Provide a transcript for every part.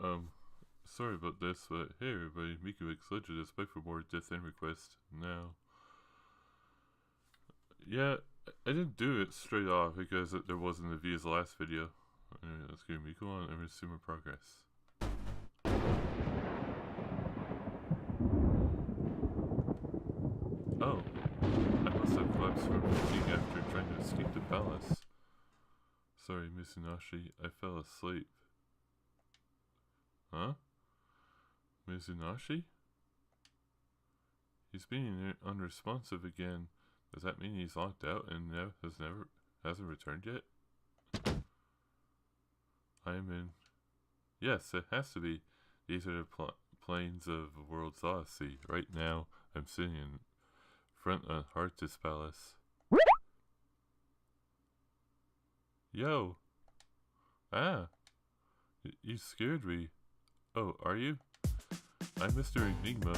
Um, sorry about this, but hey everybody, Miku X Legend is back for more Death End requests now. Yeah, I didn't do it straight off because there wasn't a V as the last video. Anyway, let's get Miku on and resume our progress. Oh, I must have collapsed from fatigue after trying to escape the palace. Sorry, Mizunashi, I fell asleep. Huh? Mizunashi? He's being unresponsive again. Does that mean he's locked out and hasn't returned yet? I'm in. Yes, it has to be. These are the plains of World's Odyssey. Right now, I'm sitting in front of Arata's palace. Yo! Ah! You scared me. Oh, are you? I'm Mr. Enigma.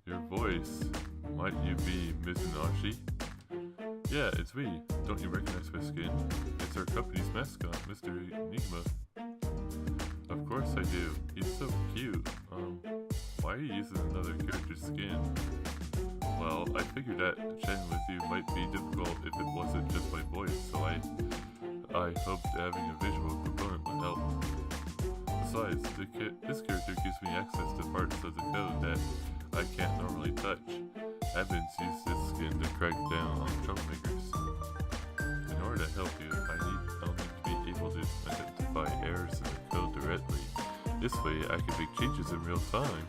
Your voice. Might you be Mizunashi? Yeah, it's me. Don't you recognize my skin? It's our company's mascot, Mr. Enigma. Of course I do. He's so cute. Why are you using another character's skin? Well, I figured that chatting with you might be difficult if it wasn't just my voice, so I hoped having a visual component would help. Besides, this character gives me access to parts of the code that I can't normally touch. Admins use this skin to crack down on troublemakers. In order to help you, I'll need to be able to identify errors in the code directly. This way, I can make changes in real time.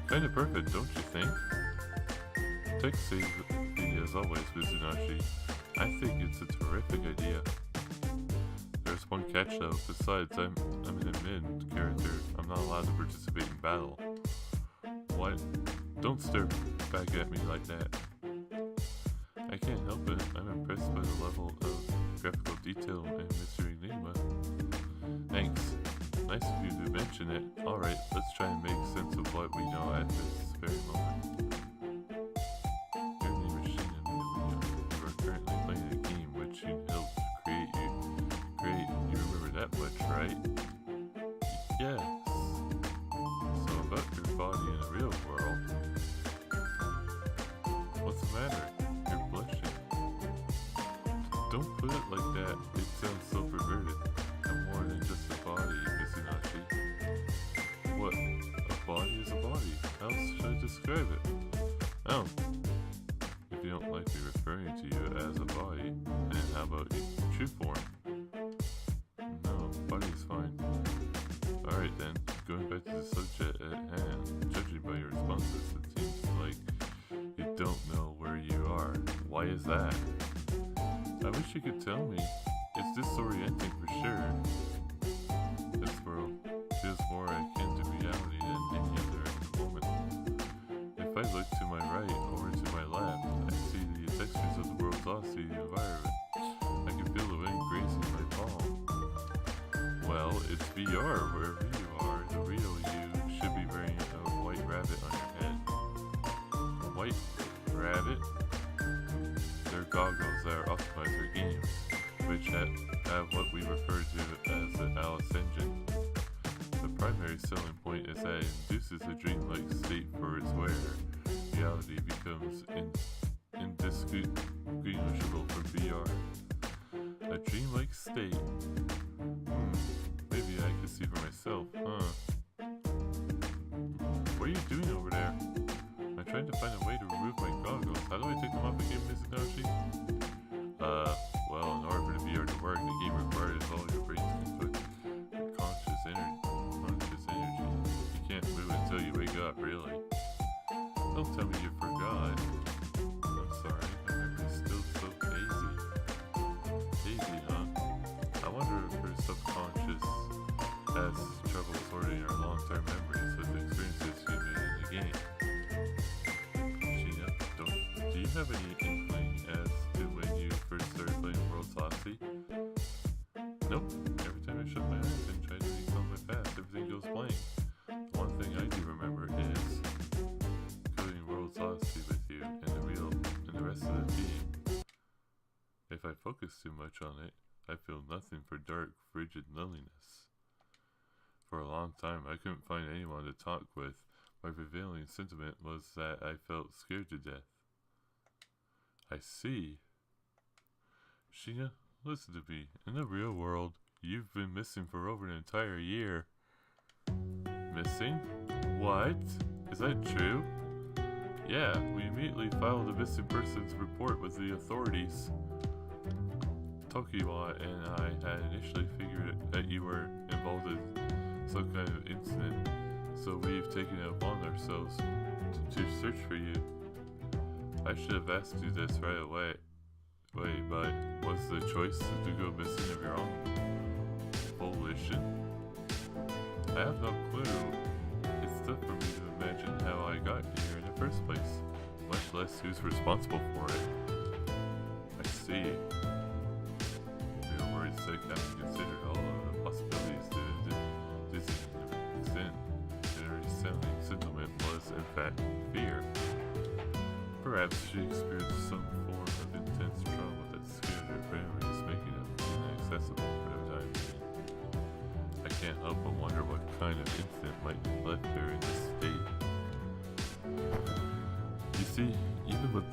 Kinda perfect, don't you think? Tech save me as always, Mizunashi. I think it's a terrific idea. There's one catch though. Besides, I'm an admin character. I'm not allowed to participate in battle. What? Don't stare back at me like that. I can't help it. I'm impressed by the level of graphical detail in Mr. Enigma. Thanks. Nice of you to mention it. Alright, let's try and make sense of what we know at this very moment. Your name is Shin and Amelia. You are currently playing a game which you helped create. You remember that much, right? Yes. So about your body in the real world. What's the matter? You're blushing. Don't put it like that. It sounds so perverted. I'm more than just a body, Mizunashi. What? A body is a body. How else should I describe it? Oh. If you don't like me referring to you as a body, then how about true form? No, body's fine. Alright then, going back to the subject at hand, judging by your responses, it seems like you don't know where you are. Why is that? I wish you could tell me. It's disorienting for sure. This world feels more akin to reality than any other at the moment. If I look to my right or to my left, I see the textures of the world's Odyssey environment. I can feel the wind grazing my palm. Well, it's VR wherever you are. The real you should be wearing a white rabbit on your head. A white rabbit? They're goggles that are optimized for games, which have what we refer to as the Alice engine. The primary selling point is that it induces a dreamlike state for its wearer. Reality becomes indistinguishable from VR. A dreamlike state? Maybe I could see for myself, huh? What are you doing over there? I'm trying to find a way to remove my goggles. How do I take them off again, Mizunashi? Well, in order for the VR to work, the game requires all your brain's input. Conscious energy. You can't move until you wake up, really. Don't tell me you forgot. I'm sorry, my memory's still so hazy. Hazy, huh? I wonder if her subconscious has trouble sorting our long-term memories with the experiences we made in the game. Sheena, do you have any inkling as to when you first started playing World's Odyssey? Nope. Every time I shut my eyes and try to recall my past, everything goes blank. One thing I do remember is coding World's Odyssey with you and the rest of the team. If I focus too much on it, I feel nothing for dark, frigid loneliness. For a long time, I couldn't find anyone to talk with. My prevailing sentiment was that I felt scared to death. I see. Sheena, listen to me. In the real world, you've been missing for over an entire year. Missing? What? Is that true? Yeah, we immediately filed a missing persons report with the authorities. Tokiwa and I had initially figured that you were involved in some kind of incident, so we've taken it upon ourselves to search for you. I should have asked you this right away. But was the choice to go missing of your own volition? I have no clue. It's tough for me to imagine how I got here in the first place, much less who's responsible for it. I see. We were worried sick having considered all of the possibilities to this extent. Generally sounding sentiment was, in fact, fear. Perhaps she experienced some form of intense trauma that scared her memories, making it inaccessible for the time being. I can't help but wonder what kind of incident might have left her in this state. You see, even with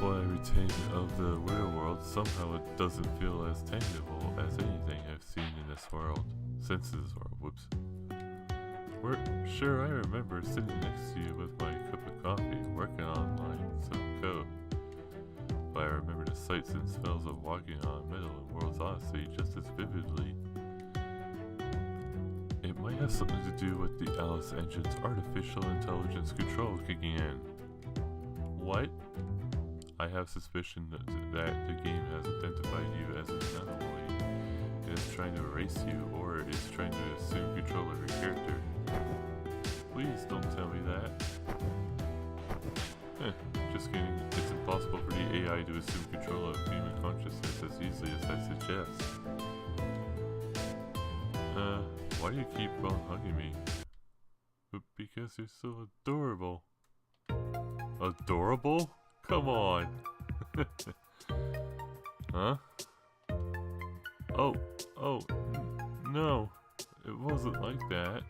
what I retain of the real world, somehow it doesn't feel as tangible as anything I've seen in this world. Since this world, whoops. Sure, I remember sitting next to you with my cup of coffee, working on some code. But I remember the sights and smells of walking on metal in World's Odyssey just as vividly. It might have something to do with the Alice engine's artificial intelligence control kicking in. What? I have suspicion that the game has identified you as an anomaly and is trying to erase you, or is trying to assume control of your character. Please don't tell me that. Just kidding. It's impossible for the AI to assume control of human consciousness as easily as I suggest. Why do you keep on hugging me? Because you're so adorable. Adorable? Come on. Huh? No. It wasn't like that.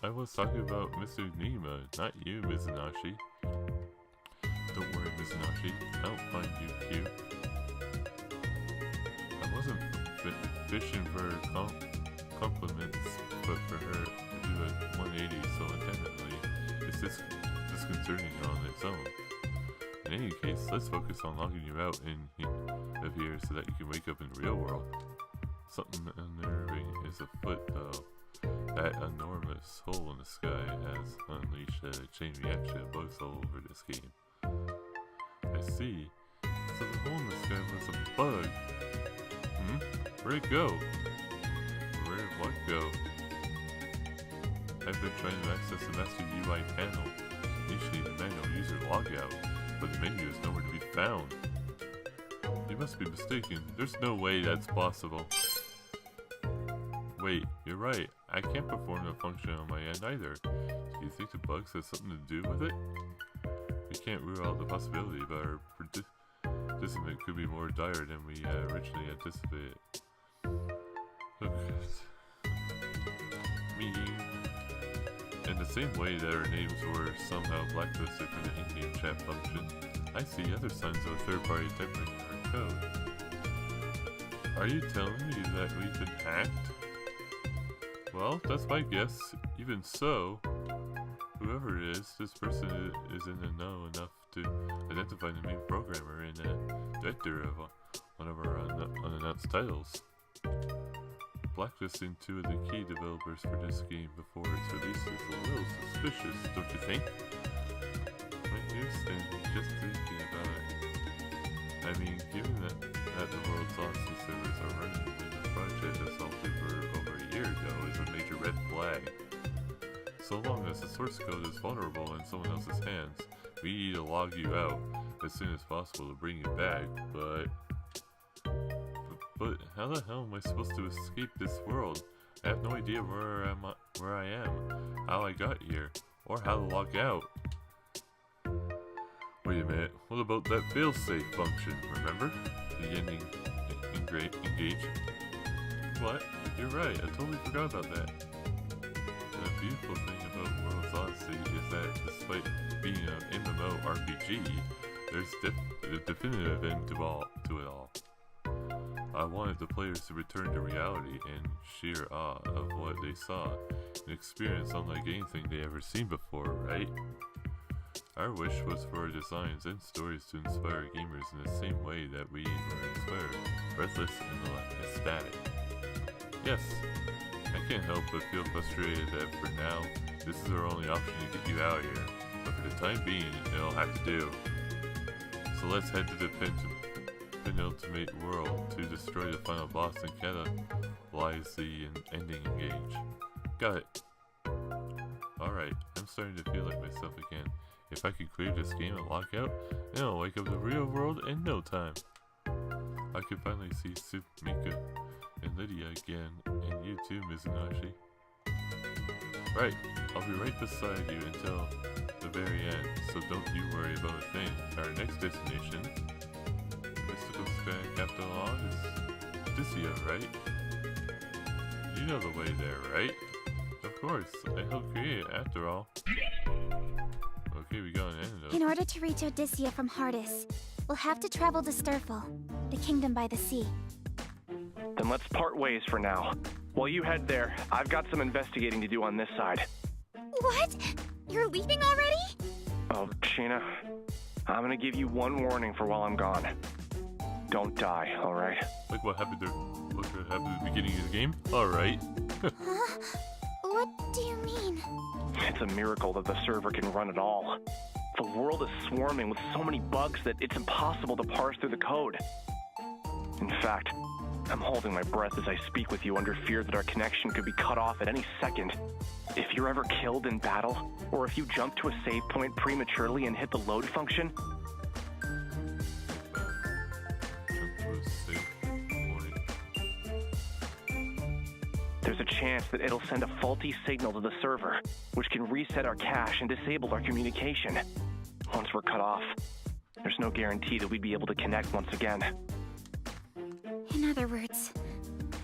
I was talking about Mr. Nima, not you, Mizunashi. Don't worry, Mizunashi. I don't find you cute. I wasn't fishing for compliments, but for her to do a 180 so intently, it's just disconcerting on its own. In any case, let's focus on logging you out of here so that you can wake up in the real world. Something unnerving is afoot, though. That enormous hole in the sky has unleashed a chain reaction of bugs all over this game. I see. So the hole in the sky was a bug. Where'd it go? Where'd what go? I've been trying to access the master UI panel. Initially the manual user logout, but the menu is nowhere to be found. You must be mistaken. There's no way that's possible. Wait, you're right. I can't perform the function on my end either. Do you think the bugs has something to do with it? We can't rule out the possibility, but our predicament could be more dire than we originally anticipated. Meaning, in the same way that our names were somehow blacklisted for the in-game chat function, I see other signs of a third-party tampering in our code. Are you telling me that we've been hacked? Well, that's my guess. Even so, whoever it is, this person is in the know enough to identify the main programmer and the director of one of our unannounced titles. Blacklisting two of the key developers for this game before its release is a little suspicious, don't you think? My ears standing just thinking about it. I mean, given that the world's Odyssey servers are running when the project assaulted for over a year ago is a major red flag. So long as the source code is vulnerable in someone else's hands, we need to log you out as soon as possible to bring you back, but how the hell am I supposed to escape this world? I have no idea where I am, how I got here, or how to log out. Wait a minute, what about that failsafe function, remember? The ending engage. What? You're right, I totally forgot about that. beautiful thing about World's Odyssey is that despite being an MMORPG, there's a definitive end to it all. I wanted the players to return to reality and sheer awe of what they saw, an experience unlike anything they ever seen before, right? Our wish was for our designs and stories to inspire gamers in the same way that we were inspired, breathless and ecstatic. Yes, I can't help but feel frustrated that for now, this is our only option to get you out of here, but for the time being, it'll have to do. So let's head to the penultimate world to destroy the final boss and catalyze the ending engage. Got it. Alright, I'm starting to feel like myself again. If I could clear this game and lock out, then I'll wake up the real world in no time. I could finally see Mika and Lydia again, and you too, Mizunashi. Right, I'll be right beside you until the very end, so don't you worry about a thing. Our next destination, Mystical Sky Capital on, is Odyssia, right? You know the way there, right? Of course, I helped create it after all. Okay, we got an antidote. In order to reach Odyssia from Hardis, we'll have to travel to Sturful, the kingdom by the sea. Then let's part ways for now. While you head there, I've got some investigating to do on this side. What? You're leaving already? Oh, Sheena, I'm gonna give you one warning for while I'm gone. Don't die, alright? Like what happened at the beginning of the game? Alright. Huh? What do you mean? It's a miracle that the server can run at all. The world is swarming with so many bugs that it's impossible to parse through the code. In fact, I'm holding my breath as I speak with you under fear that our connection could be cut off at any second. If you're ever killed in battle, or if you jump to a save point prematurely and hit the load function, there's a chance that it'll send a faulty signal to the server, which can reset our cache and disable our communication. Once we're cut off, there's no guarantee that we'd be able to connect once again. In other words,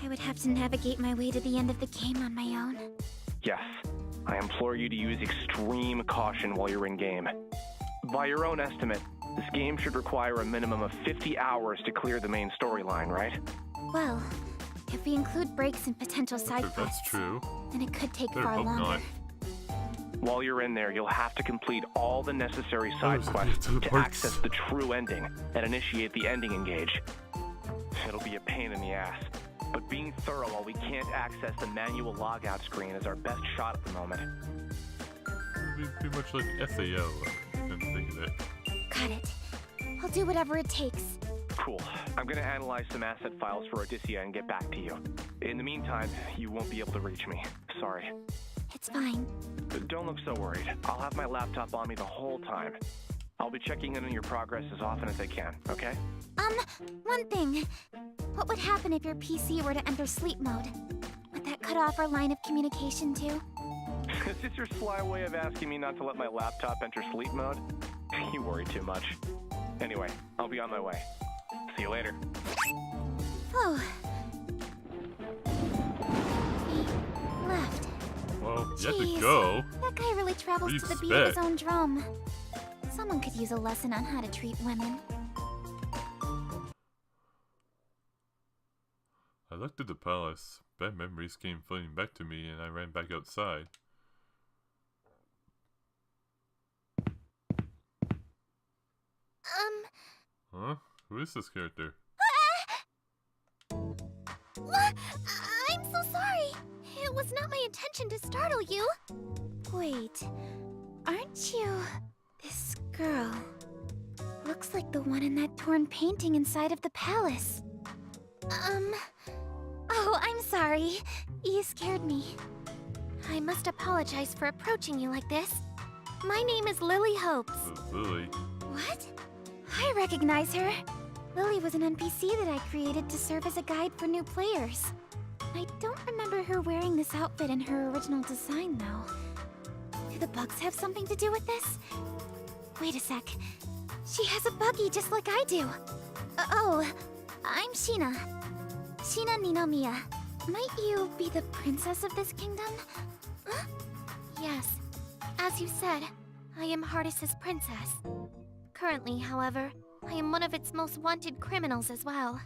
I would have to navigate my way to the end of the game on my own. Yes, I implore you to use extreme caution while you're in-game. By your own estimate, this game should require a minimum of 50 hours to clear the main storyline, right? Well, if we include breaks and potential side quests, that's true. then it could take Better far hope longer. not. While you're in there, you'll have to complete all the necessary side quests to access the true ending and initiate the ending engage. It'll be a pain in the ass, but being thorough while we can't access the manual logout screen is our best shot at the moment. It'd be pretty much like SAO, come to think of it. Got it. I'll do whatever it takes. Cool. I'm gonna analyze some asset files for Odyssia and get back to you. In the meantime, you won't be able to reach me. Sorry. It's fine. Don't look so worried. I'll have my laptop on me the whole time. I'll be checking in on your progress as often as I can, okay? One thing. What would happen if your PC were to enter sleep mode? Would that cut off our line of communication too? Is this your sly way of asking me not to let my laptop enter sleep mode? You worry too much. Anyway, I'll be on my way. See you later. Oh. He left. Well, you have to Jeez, go. That guy really travels to the beat of his own drum. Someone could use a lesson on how to treat women. I looked at the palace. Bad memories came flooding back to me, and I ran back outside. Huh? Who is this character? I'm so sorry. It was not my intention to startle you. Wait, aren't you this girl? Looks like the one in that torn painting inside of the palace. Oh, I'm sorry. You scared me. I must apologize for approaching you like this. My name is Lily Hopes. Lily. What? I recognize her. Lily was an NPC that I created to serve as a guide for new players. I don't remember her wearing this outfit in her original design, though. Do the bugs have something to do with this? Wait a sec. She has a buggy just like I do. Oh, I'm Sheena. Sheena Ninomiya. Might you be the princess of this kingdom? Huh? Yes. As you said, I am Hardis's princess. Currently, however, I am one of its most wanted criminals as well.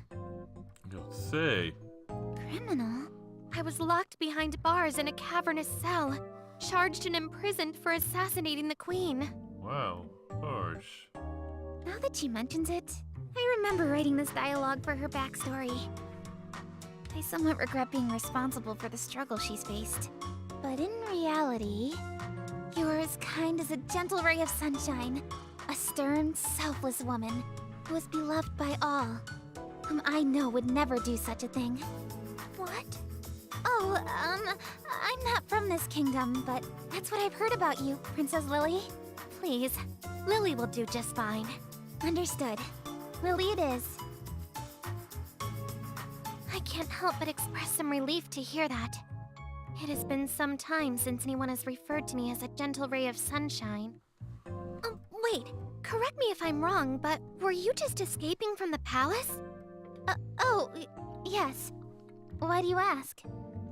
Don't say. Criminal? I was locked behind bars in a cavernous cell, charged and imprisoned for assassinating the queen. Wow, harsh. Now that she mentions it, I remember writing this dialogue for her backstory. I somewhat regret being responsible for the struggle she's faced. But in reality, you are as kind as a gentle ray of sunshine. A stern, selfless woman who is beloved by all, whom I know would never do such a thing. What? Oh, I'm not from this kingdom, but that's what I've heard about you, Princess Lily. Please, Lily will do just fine. Understood. Lily it is. I can't help but express some relief to hear that. It has been some time since anyone has referred to me as a gentle ray of sunshine. Wait, correct me if I'm wrong, but were you just escaping from the palace? Yes. Why do you ask?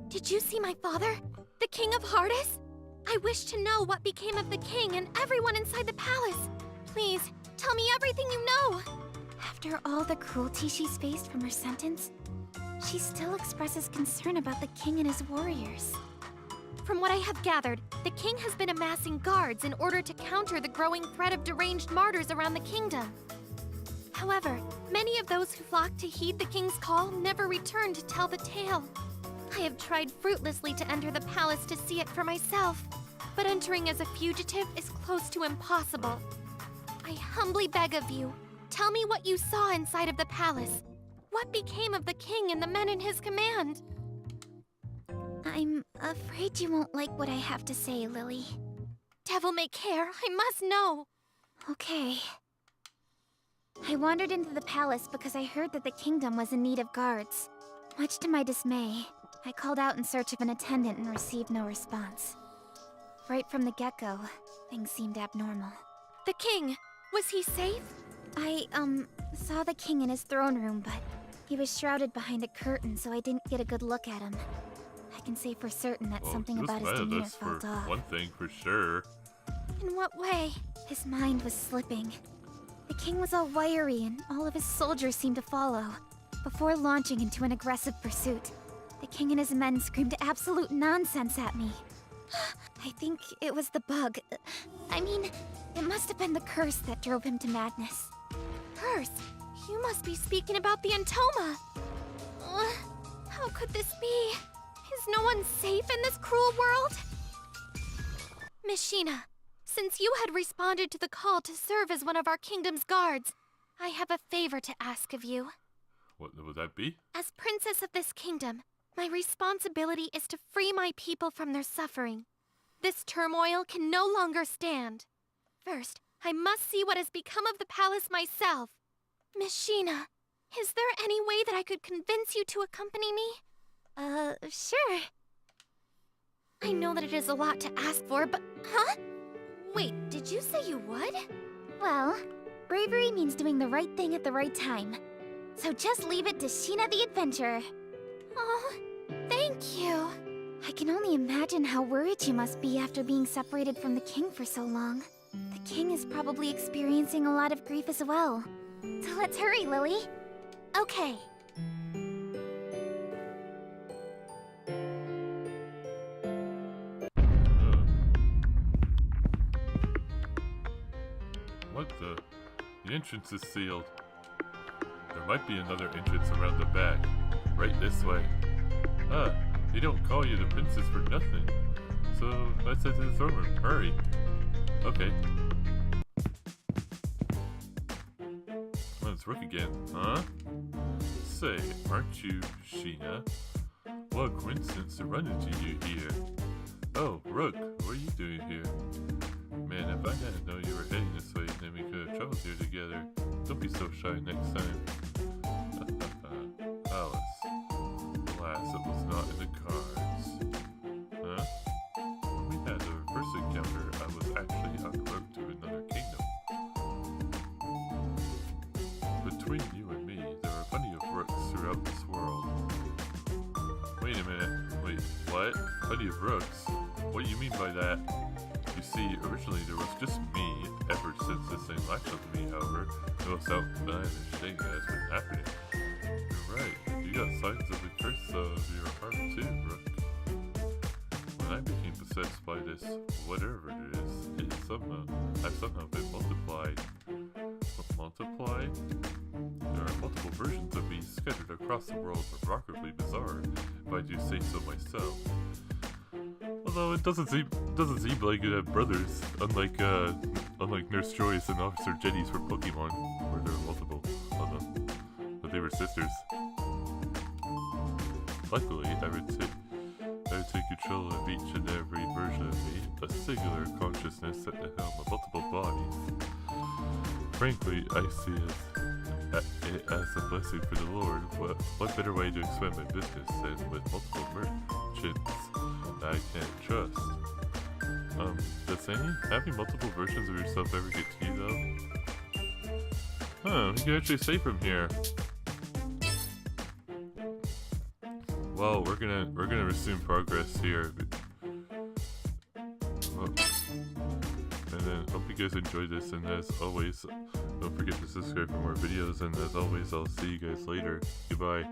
Did you see my father, the King of Hardis? I wish to know what became of the king and everyone inside the palace. Please, tell me everything you know. After all the cruelty she's faced from her sentence, she still expresses concern about the king and his warriors. From what I have gathered, the king has been amassing guards in order to counter the growing threat of deranged martyrs around the kingdom. However, many of those who flocked to heed the king's call never returned to tell the tale. I have tried fruitlessly to enter the palace to see it for myself, but entering as a fugitive is close to impossible. I humbly beg of you, tell me what you saw inside of the palace. What became of the king and the men in his command? I'm afraid you won't like what I have to say, Lily. Devil may care, I must know. Okay. I wandered into the palace because I heard that the kingdom was in need of guards. Much to my dismay, I called out in search of an attendant and received no response. Right from the get-go, things seemed abnormal. The king! Was he safe? I, saw the king in his throne room, but he was shrouded behind a curtain, so I didn't get a good look at him. I can say for certain that something about his demeanor felt off. One thing for sure. In what way? His mind was slipping. The king was all wiry, and all of his soldiers seemed to follow. Before launching into an aggressive pursuit, the king and his men screamed absolute nonsense at me. I think it was the bug. I mean, it must have been the curse that drove him to madness. Curse? You must be speaking about the Entoma! How could this be? Is no one safe in this cruel world? Miss Sheena, since you had responded to the call to serve as one of our kingdom's guards, I have a favor to ask of you. What would that be? As princess of this kingdom, my responsibility is to free my people from their suffering. This turmoil can no longer stand. First, I must see what has become of the palace myself. Miss Sheena, is there any way that I could convince you to accompany me? Sure. I know that it is a lot to ask for, but... Huh? Wait, did you say you would? Well, bravery means doing the right thing at the right time. So just leave it to Sheena the Adventurer. Oh, thank you. I can only imagine how worried you must be after being separated from the king for so long. The king is probably experiencing a lot of grief as well. So let's hurry, Lily. Okay. What the? The entrance is sealed. There might be another entrance around the back. Right this way. They don't call you the princess for nothing. So let's head to the throne room. Hurry. Okay. Well, it's Rook again, huh? Say, aren't you Sheena? What a coincidence to run into you here. Oh, Rook, what are you doing here? Man, if I hadn't known you were heading this way, then we could have traveled here together. Don't be so shy next time. Alice. Alas, it was not in the cards. Huh? When we had our first encounter, I was actually on the road to another kingdom. Between you and me, there are plenty of rooks throughout this world. Wait a minute. Wait, What? Plenty of rooks? What do you mean by that? You see, originally there was just me. Ever since this thing latched onto me, however, no self-reliant thing has been happening. You're right. You got signs of the curse of your heart too, Rook. When I became possessed by this, whatever it is, I've somehow been multiplied. Multiplied? There are multiple versions of me scattered across the world, remarkably bizarre, if I do say so myself. Although it doesn't seem like you have brothers, unlike Nurse Joyce and Officer Jenny's for Pokemon, where there were multiple of them, but they were sisters. Luckily, I would take control of each and every version of me, a singular consciousness at the helm of multiple bodies. Frankly, I see it as a blessing for the Lord. What better way to expand my business than with multiple merchants that I can't trust? Does having multiple versions of yourself ever get to you though? Huh, you can actually stay from here. Well, we're gonna resume progress here. Well, and then hope you guys enjoyed this, and as always, don't forget to subscribe for more videos, and as always, I'll see you guys later. Goodbye.